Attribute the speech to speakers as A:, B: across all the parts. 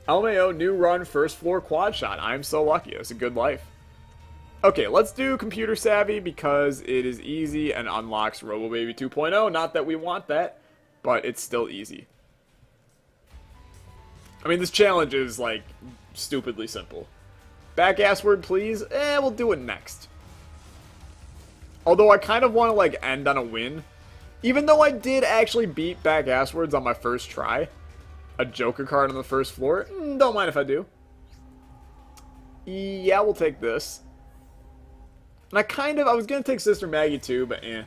A: LMAO, new run, first floor quad shot. I'm so lucky. That's a good life. Okay, let's do Computer Savvy because it is easy and unlocks RoboBaby 2.0. Not that we want that, but it's still easy. I mean, this challenge is, like, stupidly simple. Back assword, please? We'll do it next. Although I kind of want to, like, end on a win. Even though I did actually beat back asswords on my first try. A Joker card on the first floor. Don't mind if I do. Yeah, we'll take this. And I was going to take Sister Maggie too, but eh.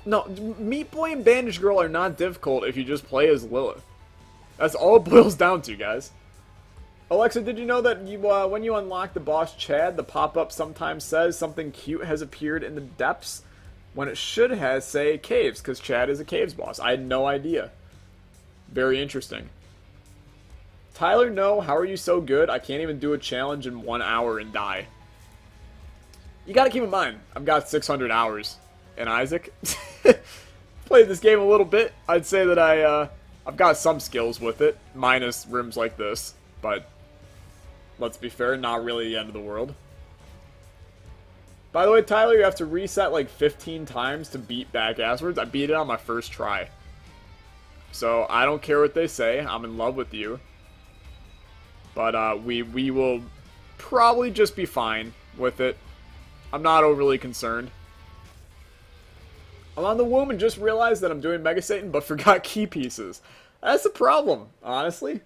A: No, Meat Boy and Bandage Girl are not difficult if you just play as Lilith. That's all it boils down to, guys. Alexa, did you know that when you unlock the boss Chad, the pop-up sometimes says something cute has appeared in the depths, when it should have, say, caves, because Chad is a caves boss? I had no idea. Very interesting. Tyler, no, how are you so good? I can't even do a challenge in 1 hour and die. You gotta keep in mind, I've got 600 hours in Isaac. Played this game a little bit. I'd say that I've got some skills with it, minus rims like this, but let's be fair, not really the end of the world. By the way, Tyler, you have to reset like 15 times to beat back asswords. I beat it on my first try. So, I don't care what they say. I'm in love with you. But we will probably just be fine with it. I'm not overly concerned. I'm on the womb and just realized that I'm doing Mega Satan, but forgot key pieces. That's the problem, honestly.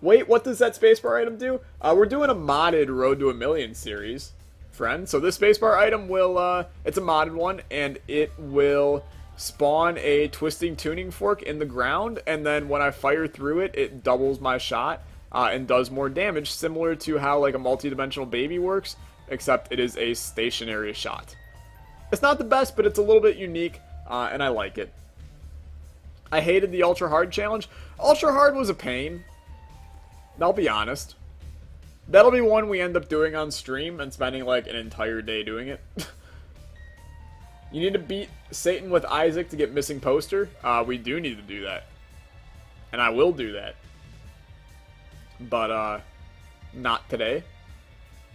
A: Wait, what does that spacebar item do? We're doing a modded Road to a Million series, friend. So this spacebar item will, it's a modded one, and it will spawn a twisting tuning fork in the ground, and then when I fire through it, it doubles my shot, and does more damage, similar to how, like, a multi-dimensional baby works, except it is a stationary shot. It's not the best, but it's a little bit unique, and I like it. I hated the Ultra Hard challenge. Ultra Hard was a pain. I'll be honest. That'll be one we end up doing on stream and spending like an entire day doing it. You need to beat Satan with Isaac to get missing poster. We do need to do that. And I will do that. But, not today.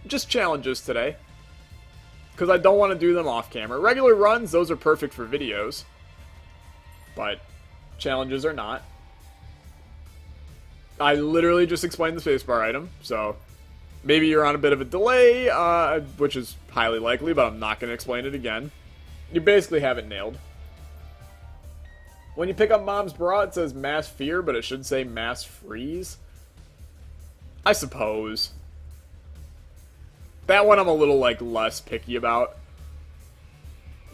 A: Just challenges today. Because I don't want to do them off camera. Regular runs, those are perfect for videos. But challenges are not. I literally just explained the spacebar item, so maybe you're on a bit of a delay, which is highly likely, but I'm not going to explain it again. You basically have it nailed. When you pick up Mom's bra, it says Mass Fear, but it should say Mass Freeze. I suppose. That one I'm a little, like, less picky about.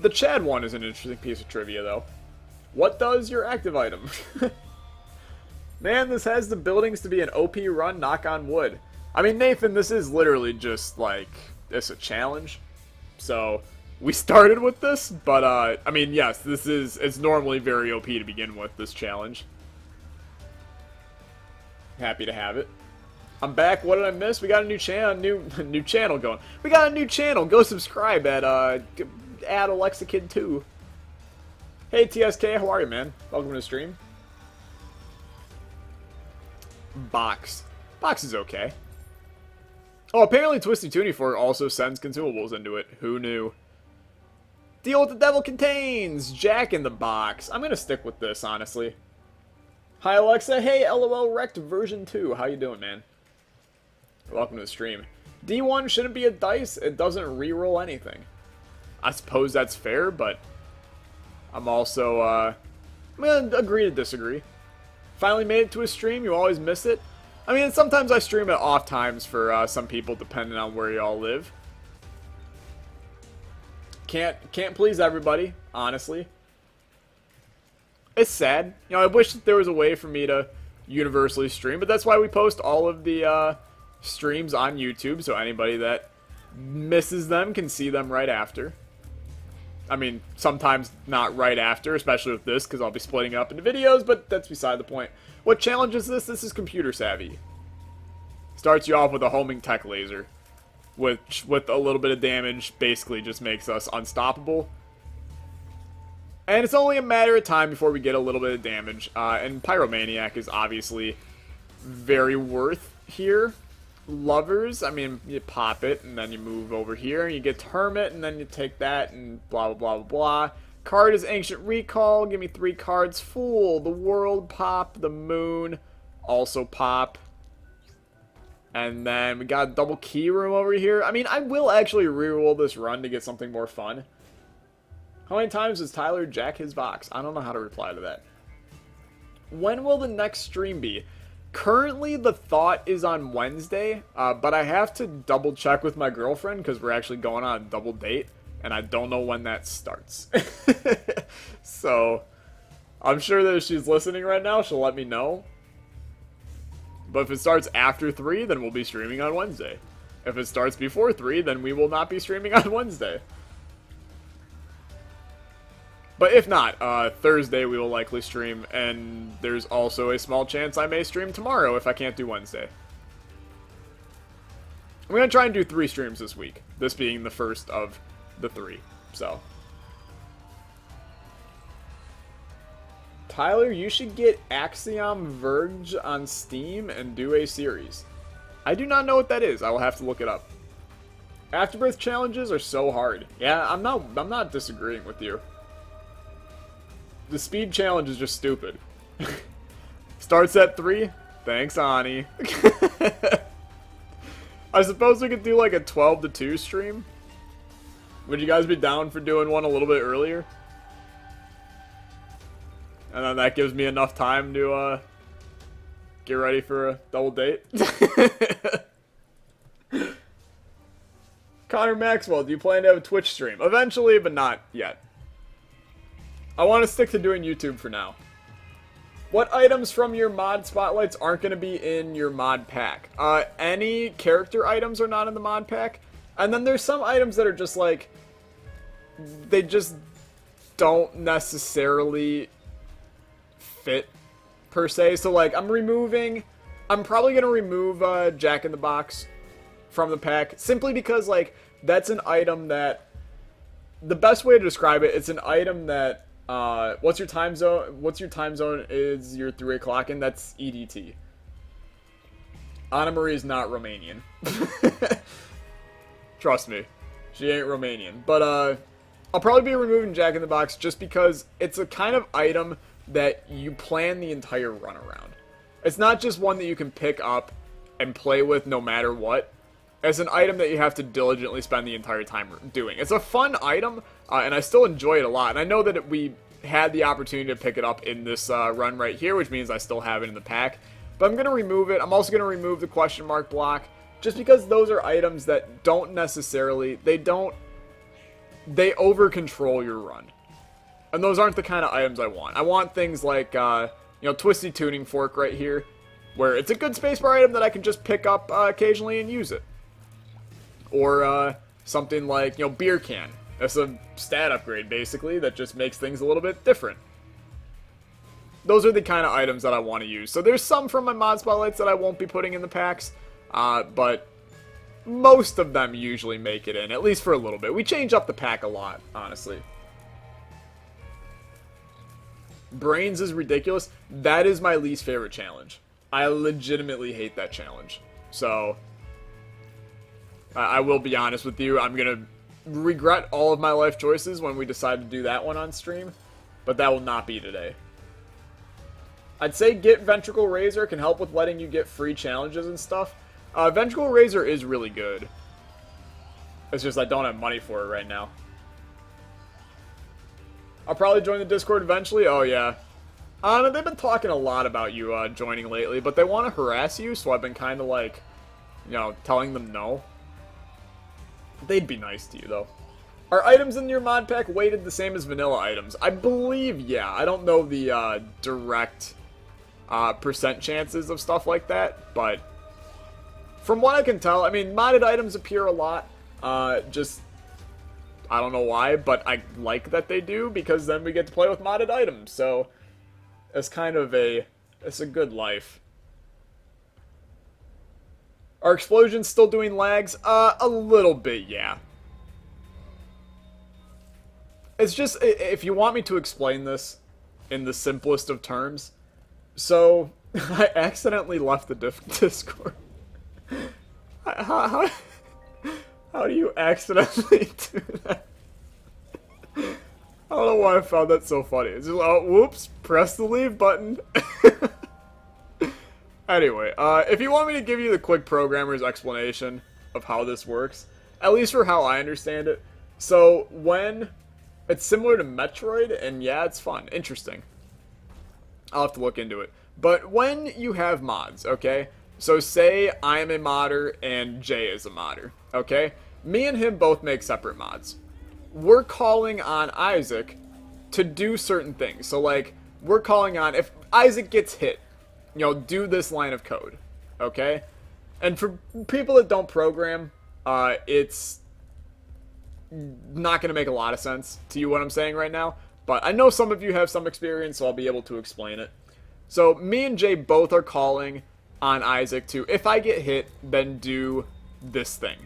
A: The Chad one is an interesting piece of trivia, though. What does your active item? Man, this has the buildings to be an OP run, knock on wood. I mean, Nathan, this is literally just, like, it's a challenge. So, we started with this, but, I mean, yes, it's normally very OP to begin with, this challenge. Happy to have it. I'm back. What did I miss? We got a new channel, new channel going. We got a new channel. Go subscribe at AlexaKid2. Hey TSK, how are you, man? Welcome to the stream. Box is okay. Oh, apparently Twisty Toonie Fork also sends consumables into it. Who knew? Deal with the devil contains Jack in the Box. I'm gonna stick with this, honestly. Hi Alexa. Hey LOL Wrecked version 2. How you doing, man? Welcome to the stream. D1 shouldn't be a dice. It doesn't reroll anything. I suppose that's fair, but I'm also, I'm gonna agree to disagree. Finally made it to a stream. You always miss it. I mean, sometimes I stream at off times for some people, depending on where y'all live. Can't please everybody, honestly. It's sad. You know, I wish that there was a way for me to universally stream, but that's why we post all of the streams on YouTube, so anybody that misses them can see them right after. I mean, sometimes not right after, especially with this, because I'll be splitting up into videos, but that's beside the point. What challenge is this? This is Computer Savvy. Starts you off with a homing tech laser, which, with a little bit of damage, basically just makes us unstoppable. And it's only a matter of time before we get a little bit of damage. And Pyromaniac is obviously very worth here. Lovers, I mean, you pop it, and then you move over here, and you get Hermit, and then you take that, and blah, blah, blah, blah, blah. Card is Ancient Recall, give me 3 cards. Fool, the World pop, the Moon also pop. And then we got a double Key Room over here. I mean, I will actually reroll this run to get something more fun. How many times does Tyler jack his box? I don't know how to reply to that. When will the next stream be? Currently, the thought is on Wednesday, but I have to double check with my girlfriend because we're actually going on a double date, and I don't know when that starts. So, I'm sure that if she's listening right now, she'll let me know. But if it starts after 3, then we'll be streaming on Wednesday. If it starts before 3, then we will not be streaming on Wednesday. But if not, Thursday we will likely stream, and there's also a small chance I may stream tomorrow if I can't do Wednesday. I'm going to try and do 3 streams this week, this being the first of the 3, so. Tyler, you should get Axiom Verge on Steam and do a series. I do not know what that is. I will have to look it up. Afterbirth challenges are so hard. Yeah, I'm not disagreeing with you. The speed challenge is just stupid. Starts at 3? Thanks, Ani. I suppose we could do like a 12 to 2 stream. Would you guys be down for doing one a little bit earlier? And then that gives me enough time to get ready for a double date. Connor Maxwell, do you plan to have a Twitch stream? Eventually, but not yet. I want to stick to doing YouTube for now. What items from your mod spotlights aren't going to be in your mod pack? Any character items are not in the mod pack. And then there's some items that are just like, they just don't necessarily fit, per se. So like, I'm probably going to remove Jack in the Box from the pack, simply because like, that's an item that, the best way to describe it, it's an item that, what's your time zone? What's your time zone is your 3 o'clock, and that's EDT. Anna Marie is not Romanian. Trust me. She ain't Romanian. But, I'll probably be removing Jack in the Box just because it's a kind of item that you plan the entire run around. It's not just one that you can pick up and play with no matter what. It's an item that you have to diligently spend the entire time doing. It's a fun item, and I still enjoy it a lot. And I know that we had the opportunity to pick it up in this run right here, which means I still have it in the pack. But I'm going to remove it. I'm also going to remove the question mark block, just because those are items that don't necessarily, they over-control your run. And those aren't the kind of items I want. I want things like, Twisty Tuning Fork right here, where it's a good spacebar item that I can just pick up occasionally and use it. Or something like, Beer Can. That's a stat upgrade, basically, that just makes things a little bit different. Those are the kind of items that I want to use. So there's some from my mod spotlights that I won't be putting in the packs, but most of them usually make it in, at least for a little bit. We change up the pack a lot, honestly. Brains is ridiculous. That is my least favorite challenge. I legitimately hate that challenge. So, I will be honest with you. I'm going to regret all of my life choices when we decide to do that one on stream. But that will not be today. I'd say Get Ventricle Razor can help with letting you get free challenges and stuff. Ventricle Razor is really good. It's just I don't have money for it right now. I'll probably join the Discord eventually. Oh, yeah. They've been talking a lot about you joining lately, but they want to harass you, so I've been kind of like, telling them no. They'd be nice to you, though. Are items in your mod pack weighted the same as vanilla items? I believe, yeah. I don't know the direct percent chances of stuff like that, but from what I can tell, I mean, modded items appear a lot. I don't know why, but I like that they do, because then we get to play with modded items, so it's kind of it's a good life. Are explosions still doing lags? A little bit, yeah. It's just, if you want me to explain this in the simplest of terms, so I accidentally left the Discord. How, how do you accidentally do that? I don't know why I found that so funny. It's just, oh, whoops, press the leave button. Anyway, if you want me to give you the quick programmer's explanation of how this works, at least for how I understand it. So, when it's similar to Metroid, and yeah, it's fun, interesting. I'll have to look into it. But when you have mods, okay? So say I am a modder and Jay is a modder, okay? Me and him both make separate mods. We're calling on Isaac to do certain things. So like, we're calling on, if Isaac gets hit, you know, do this line of code, okay? And for people that don't program, it's not going to make a lot of sense to you what I'm saying right now. But I know some of you have some experience, so I'll be able to explain it. So me and Jay both are calling on Isaac to, if I get hit, then do this thing,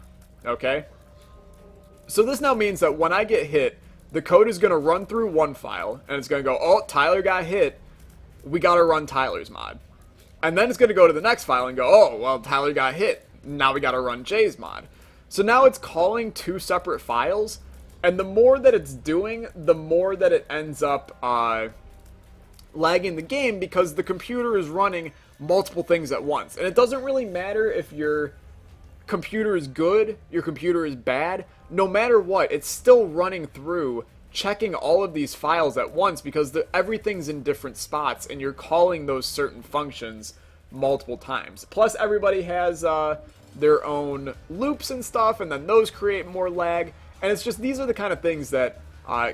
A: okay? So this now means that when I get hit, the code is going to run through one file, and it's going to go, oh, Tyler got hit, we got to run Tyler's mod. And then it's going to go to the next file and go, oh, well, Tyler got hit, now we got to run Jay's mod. So now it's calling two separate files, and the more that it's doing, the more that it ends up lagging the game, because the computer is running multiple things at once. And it doesn't really matter if your computer is good, your computer is bad, no matter what, it's still running through, checking all of these files at once, because everything's in different spots, and you're calling those certain functions multiple times. Plus, everybody has their own loops and stuff, and then those create more lag, and it's just, these are the kind of things that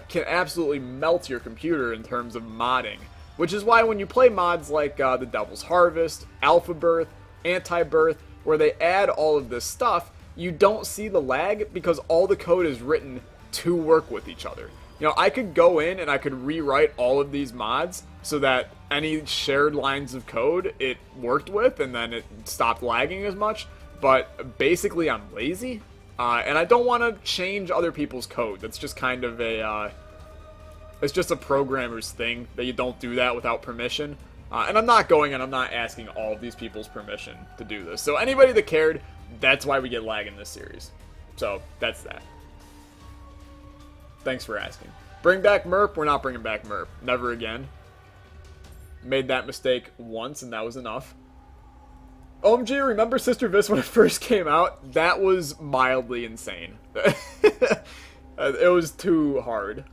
A: can absolutely melt your computer in terms of modding. Which is why when you play mods like the Devil's Harvest, Alpha Birth, Anti-Birth, where they add all of this stuff, you don't see the lag because all the code is written to work with each other. You know, I could go in and I could rewrite all of these mods so that any shared lines of code it worked with, and then it stopped lagging as much, but basically I'm lazy, and I don't want to change other people's code. That's just kind of a... it's just a programmer's thing that you don't do that without permission. And I'm not going and I'm not asking all of these people's permission to do this. So anybody that cared, that's why we get lag in this series. So that's that. Thanks for asking. Bring back Merp? We're not bringing back Merp. Never again. Made that mistake once and that was enough. OMG, remember Sister Vis when it first came out? That was mildly insane. It was too hard.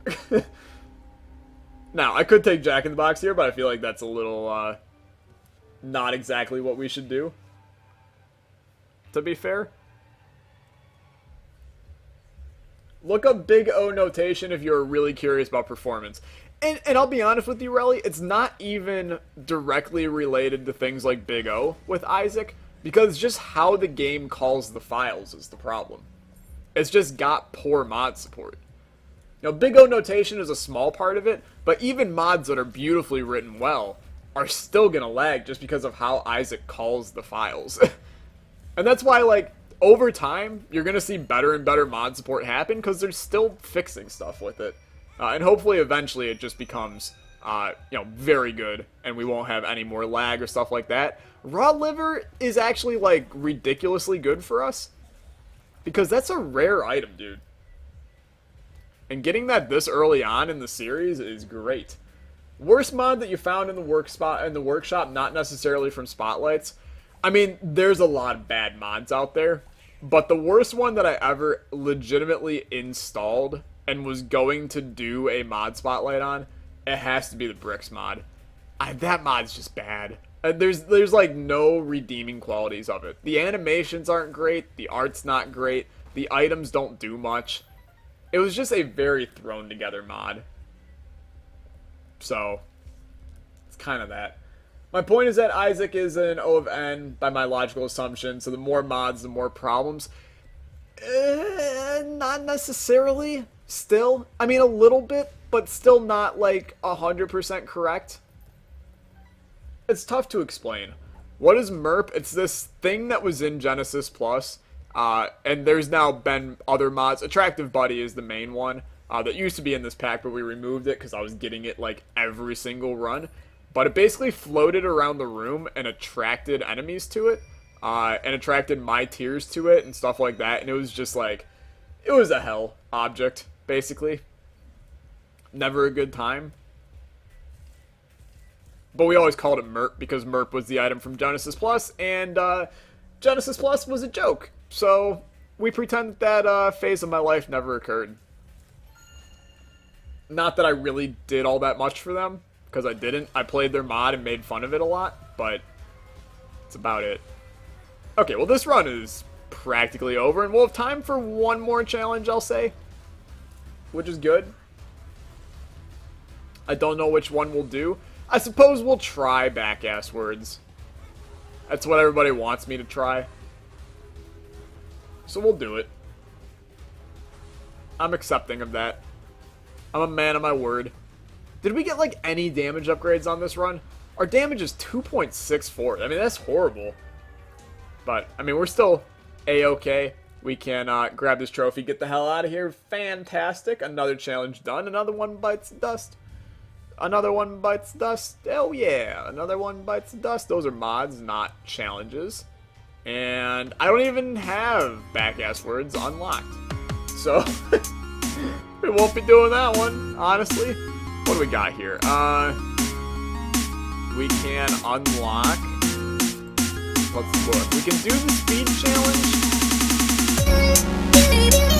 A: Now, I could take Jack in the Box here, but I feel like that's a little, not exactly what we should do. To be fair. Look up Big O notation if you're really curious about performance. And I'll be honest with you, Relly, it's not even directly related to things like Big O with Isaac, because just how the game calls the files is the problem. It's just got poor mod support. You know, Big O notation is a small part of it, but even mods that are beautifully written well are still gonna lag just because of how Isaac calls the files. And that's why, like, over time, you're gonna see better and better mod support happen, because they're still fixing stuff with it. And hopefully, eventually, it just becomes, you know, very good, and we won't have any more lag or stuff like that. Raw liver is actually, like, ridiculously good for us, because that's a rare item, dude. And getting that this early on in the series is great. Worst mod that you found in the workshop, not necessarily from Spotlights. I mean, there's a lot of bad mods out there, but the worst one that I ever legitimately installed and was going to do a mod spotlight on, it has to be the Bricks mod. That mod's just bad. There's like no redeeming qualities of it. The animations aren't great, the art's not great, the items don't do much. It was just a very thrown together mod. So, it's kind of that. My point is that Isaac is an O of N by my logical assumption, so the more mods, the more problems. Not necessarily. Still. I mean, a little bit, but still not like 100% correct. It's tough to explain. What is MERP? It's this thing that was in Genesis Plus. And there's now been other mods. Attractive Buddy is the main one. that used to be in this pack, but we removed it because I was getting it like every single run. But it basically floated around the room and attracted enemies to it, and attracted my tears to it and stuff like that. And it was just like, it was a hell object, basically. Never a good time. But we always called it Merp because Merp was the item from Genesis Plus, and Genesis Plus was a joke. So we pretend that phase of my life never occurred. Not that I really did all that much for them, because I didn't. I played their mod and made fun of it a lot, but that's about it. Okay, well this run is practically over, and we'll have time for one more challenge, I'll say, which is good. I don't know which one we'll do. I suppose we'll try Back-Ass Words. That's what everybody wants me to try. So we'll do it. I'm accepting of that. I'm a man of my word. Did we get, like, any damage upgrades on this run? Our damage is 2.64. I mean, that's horrible. But, I mean, we're still A-okay. We can grab this trophy, get the hell out of here. Fantastic. Another challenge done. Another one bites dust. Another one bites dust. Oh, yeah. Another one bites dust. Those are mods, not challenges. And I don't even have Back-Ass Words unlocked. So... we won't be doing that one, honestly. What do we got here? We can unlock... Let's look. We can do the speed challenge.